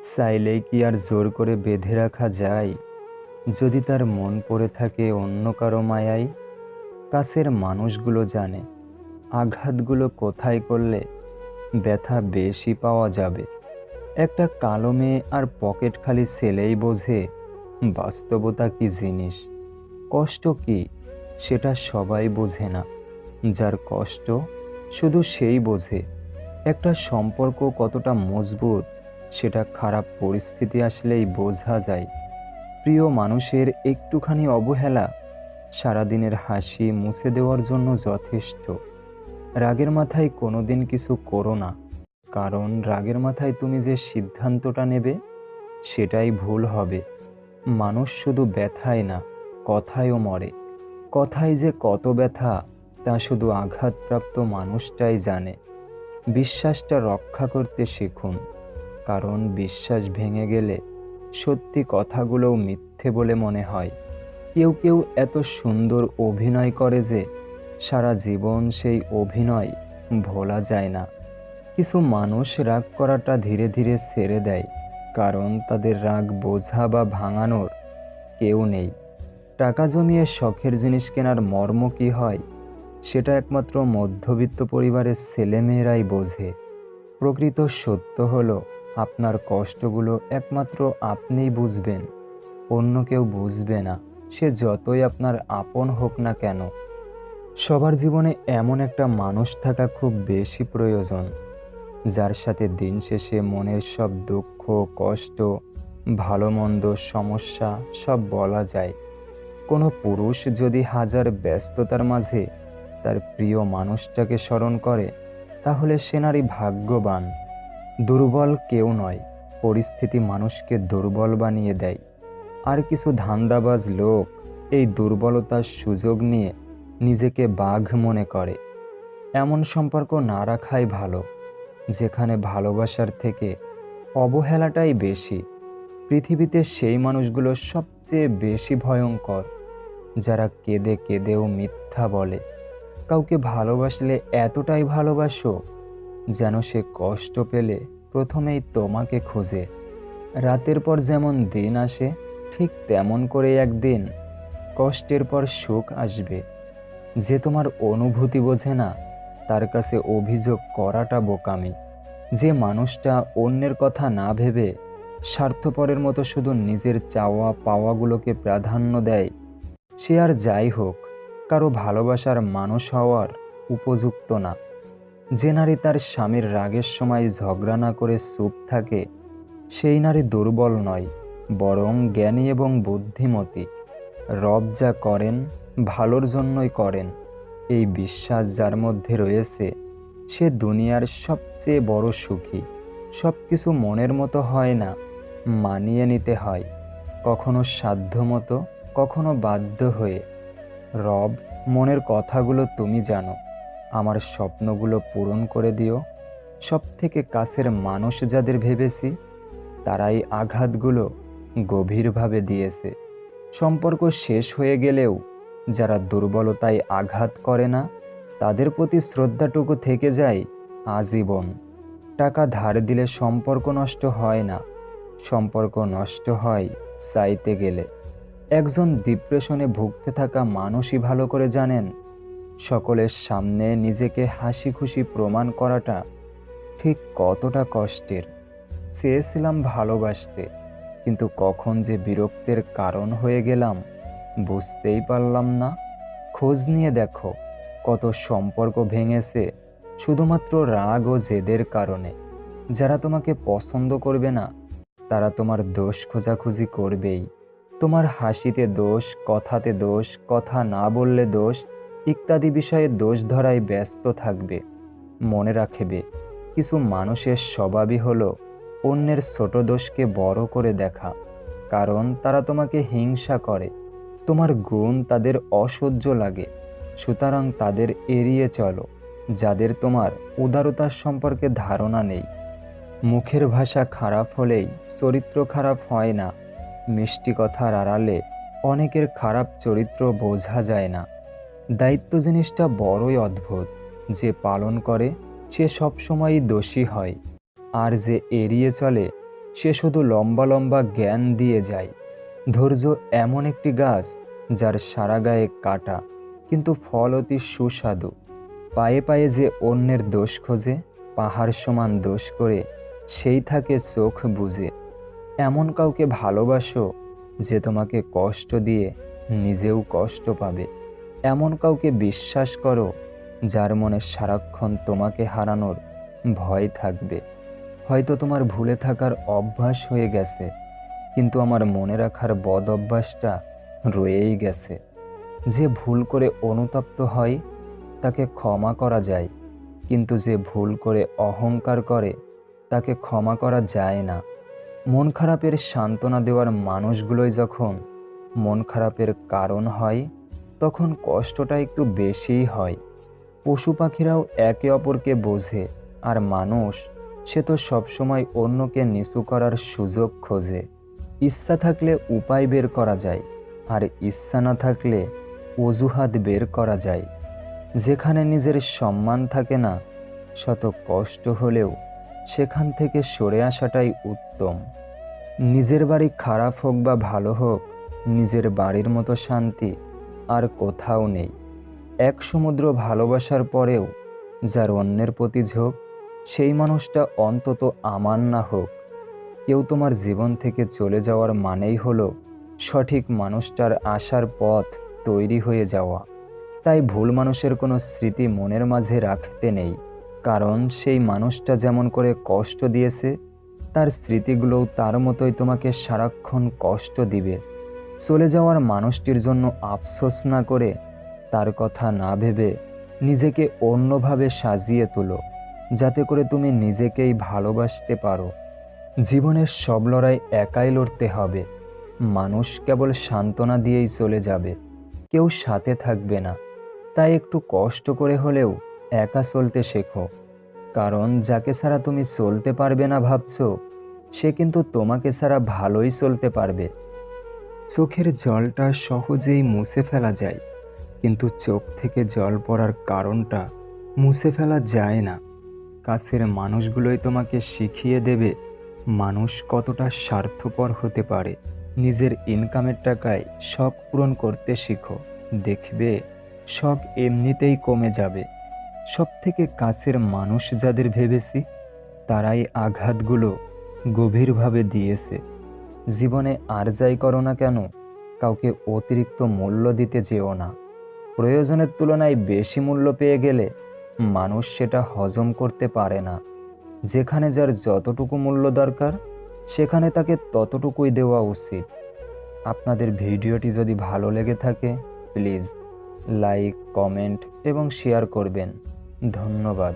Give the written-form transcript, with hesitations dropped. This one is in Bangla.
চাইলেই কি আর জোর করে বেঁধে রাখা যায়? যদি তার মন পড়ে থাকে অন্য কারো মায়ায়। কাছের মানুষগুলো জানে আঘাতগুলো কোথায় করলে ব্যথা বেশি পাওয়া যাবে। একটা কালো মেয়ে আর পকেট খালি ছেলেই বোঝে বাস্তবতা কি জিনিস, কষ্ট কি সেটা সবাই বোঝে না। যার কষ্ট শুধু সেই বোঝে। একটা সম্পর্ক কতটা মজবুত সেটা খারাপ পরিস্থিতি আসলেই বোঝা যায়। প্রিয় মানুষের একটুখানি অবহেলা সারাদিনের হাসি মুছে দেওয়ার জন্য যথেষ্ট। রাগের মাথায় কোনোদিন কিছু করো না, কারণ রাগের মাথায় তুমি যে সিদ্ধান্তটা নেবে সেটাই ভুল হবে। মানুষ শুধু ব্যথায় না, কথায়ও মরে। কথায় যে কত ব্যথা তা শুধু আঘাতপ্রাপ্ত মানুষটাই জানে। বিশ্বাসটা রক্ষা করতে শিখুন, কারণ বিশ্বাস ভেঙে গেলে সত্যি কথাগুলোও মিথ্যে বলে মনে হয়। কেউ কেউ এত সুন্দর অভিনয় করে যে সারা জীবন সেই অভিনয় ভোলা যায় না। কিছু মানুষ রাগ করাটা ধীরে ধীরে ছেড়ে দেয়, কারণ তাদের রাগ বোঝা বা ভাঙানোর কেউ নেই। টাকা জমিয়ে শখের জিনিস কেনার মর্ম কী হয় সেটা একমাত্র মধ্যবিত্ত পরিবারের ছেলেমেয়েরাই বোঝে। প্রকৃত সত্য হলো আপনার কষ্টগুলো একমাত্র আপনিই বুঝবেন, অন্য কেউ বুঝবে না, সে যতই আপনার আপন হোক না কেন। সবার জীবনে এমন একটা মানুষ থাকা খুব বেশি প্রয়োজন, যার সাথে দিন শেষে মনের সব দুঃখ, কষ্ট, ভালো মন্দ, সমস্যা সব বলা যায়। কোনো পুরুষ যদি হাজার ব্যস্ততার মাঝে তার প্রিয় মানুষটাকে স্মরণ করে, তাহলে সে নারী ভাগ্যবান। দুর্বল কেউ নয়, পরিস্থিতি মানুষকে দুর্বল বানিয়ে দেয়। আর কিছু ধান্দাবাজ লোক এই দুর্বলতার সুযোগ নিয়ে নিজেকে বাঘ মনে করে। এমন সম্পর্ক না রাখাই ভালো, যেখানে ভালোবাসার থেকে অবহেলাটাই বেশি। পৃথিবীতে সেই মানুষগুলো সবচেয়ে বেশি ভয়ঙ্কর, যারা কেঁদে কেঁদেও মিথ্যা বলে। কাউকে ভালোবাসলে এতটাই ভালোবাসো যেন সে কষ্ট পেলে প্রথমেই তোমাকে খোঁজে। রাতের পর যেমন দিন আসে, ঠিক তেমন করে একদিন কষ্টের পর সুখ আসবে। যে তোমার অনুভূতি বোঝে না, তার কাছে অভিযোগ করাটা বোকামি। যে মানুষটা অন্যের কথা না ভেবে স্বার্থপরের মতো শুধু নিজের চাওয়া পাওয়াগুলোকে প্রাধান্য দেয়, সে আর যাই হোক কারো ভালোবাসার মানুষ হওয়ার উপযুক্ত না। যে নারী তার স্বামীর রাগের সময় ঝগড়া না করে চুপ থাকে, সেই নারী দুর্বল নয়, বরং জ্ঞানী এবং বুদ্ধিমতী। রব যা করেন ভালোর জন্যই করেন, এই বিশ্বাস যার মধ্যে রয়েছে, সে দুনিয়ার সবচেয়ে বড় সুখী। সব কিছু মনের মতো হয় না, মানিয়ে নিতে হয়, কখনো সাধ্য মতো, কখনো বাধ্য হয়ে। রব, মনের কথাগুলো তুমি জানো, আমার স্বপ্নগুলো পূরণ করে দিও। সব থেকে কাছের মানুষ যাদের ভেবেছি, তারাই আঘাতগুলো গভীরভাবে দিয়েছে। সম্পর্ক শেষ হয়ে গেলেও যারা দুর্বলতায় আঘাত করে না, তাদের প্রতি শ্রদ্ধাটুকু থেকে যায় আজীবন। টাকা ধার দিলে সম্পর্ক নষ্ট হয় না, সম্পর্ক নষ্ট হয় চাইতে গেলে। একজন ডিপ্রেশনে ভুগতে থাকা মানুষই ভালো করে জানেন সকলের সামনে নিজেকে হাসি খুশি প্রমাণ করাটা ঠিক কতটা কষ্টের। চেয়েছিলাম ভালোবাসতে, কিন্তু কখন যে বিরক্তের কারণ হয়ে গেলাম বুঝতেই পারলাম না। খোঁজ নিয়ে দেখো, কত সম্পর্ক ভেঙেছে শুধুমাত্র রাগ ও জেদের কারণে। যারা তোমাকে পছন্দ করবে না, তারা তোমার দোষ খোঁজাখুঁজি করবেই। তোমার হাসিতে দোষ, কথাতে দোষ, কথা না বললে দোষ ইত্যাদি বিষয়ে দোষ ধরায় ব্যস্ত থাকবে। মনে রাখবে, কিছু মানুষের স্বভাবই হলো অন্যের ছোট দোষকে বড় করে দেখা, কারণ তারা তোমাকে হিংসা করে। তোমার গুণ তাদের অসহ্য লাগে, সুতরাং তাদের এড়িয়ে চলো। যাদের তোমার উদারতার সম্পর্কে ধারণা নেই। মুখের ভাষা খারাপ হলেই চরিত্র খারাপ হয় না। মিষ্টি কথার আড়ালে অনেকের খারাপ চরিত্র বোঝা যায় না। দায়িত্ব জিনিসটা বড়ই অদ্ভুত। যে পালন করে সে সবসময়ই দোষী হয়, আর যে এড়িয়ে চলে সে শুধু লম্বা লম্বা জ্ঞান দিয়ে যায়। ধৈর্য এমন একটি গাছ যার সারা গায়ে কাটা, কিন্তু ফল অতি সুস্বাদু। পায়ে পায়ে যে অন্যের দোষ খোঁজে, পাহাড় সমান দোষ করে সেই থাকে চোখ বুজে। এমন কাউকে ভালোবাসো যে তোমাকে কষ্ট দিয়ে নিজেও কষ্ট পাবে। এমন কাউকে বিশ্বাস করো যার মনে সারাক্ষণ তোমাকে হারানোর ভয় থাকবে। হয়তো তোমার ভুলে থাকার অভ্যাস হয়ে গেছে, কিন্তু আমার মনে রাখার বদ অভ্যাসটা রয়েই গেছে। যে ভুল করে অনুতপ্ত হয় তাকে ক্ষমা করা যায়, কিন্তু যে ভুল করে অহংকার করে তাকে ক্ষমা করা যায় না। মন খারাপের সান্ত্বনা দেওয়ার মানুষগুলোই যখন মন খারাপের কারণ হয়, তখন কষ্টটা একটু বেশিই হয়। পশু পাখিরাও একে অপরকে বোঝে, আর মানুষ, সে তো সবসময় অন্যকে নিচু করার সুযোগ খোঁজে। ইচ্ছা থাকলে উপায় বের করা যায়, আর ইচ্ছা না থাকলে অজুহাত বের করা যায়। যেখানে নিজের সম্মান থাকে না, শত কষ্ট হলেও সেখান থেকে সরে আসাটাই উত্তম। নিজের বাড়ি খারাপ হোক বা ভালো হোক, নিজের বাড়ির মতো শান্তি আর কোথাও নেই। এক সমুদ্র ভালোবাসার পরেও যার অন্যের প্রতি ঝোঁক, সেই মানুষটা অন্তত আমার না হোক। কেউ তোমার জীবন থেকে চলে যাওয়ার মানেই হলো সঠিক মানুষটার আসার পথ তৈরি হয়ে যাওয়া। তাই ভুল মানুষের কোনো স্মৃতি মনের মাঝে রাখতে নেই, কারণ সেই মানুষটা যেমন করে কষ্ট দিয়েছে, তার স্মৃতিগুলোও তার মতোই তোমাকে সারাক্ষণ কষ্ট দিবে। চলে যাওয়ার মানুষটির জন্য আফসোস না করে, তার কথা না ভেবে নিজেকে অন্যভাবে সাজিয়ে তোলো, যাতে করে তুমি নিজেকেই ভালোবাসতে পারো। জীবনের সব লড়াই একাই লড়তে হবে। মানুষ কেবল সান্ত্বনা দিয়েই চলে যাবে, কেউ সাথে থাকবে না। তাই একটু কষ্ট করে হলেও একা চলতে শেখো, কারণ যাকে ছাড়া তুমি চলতে পারবে না ভাবছো, সে কিন্তু তোমাকে ছাড়া ভালোই চলতে পারবে। চোখের জলটা সহজেই মুছে ফেলা যায়, কিন্তু চোখ থেকে জল পড়ার কারণটা মুছে ফেলা যায় না। কাছের মানুষগুলোই তোমাকে শিখিয়ে দেবে মানুষ কতটা স্বার্থপর হতে পারে। নিজের ইনকামের টাকায় শখ পূরণ করতে শিখো, দেখবে শখ এমনিতেই কমে যাবে। সব থেকে কাছের মানুষ যাদের ভেবেছি, তারাই আঘাতগুলো গভীরভাবে দিয়েছে। জীবনে আর যাই করো না কেন, কাউকে অতিরিক্ত মূল্য দিতে যেও না। প্রয়োজনের তুলনায় বেশি মূল্য পেয়ে গেলে মানুষ সেটা হজম করতে পারে না। যেখানে যার যতটুকু মূল্য দরকার, সেখানে তাকে ততটুকুই দেওয়া উচিত। আপনাদের ভিডিওটি যদি ভালো লেগে থাকে, প্লিজ লাইক, কমেন্ট এবং শেয়ার করবেন। ধন্যবাদ।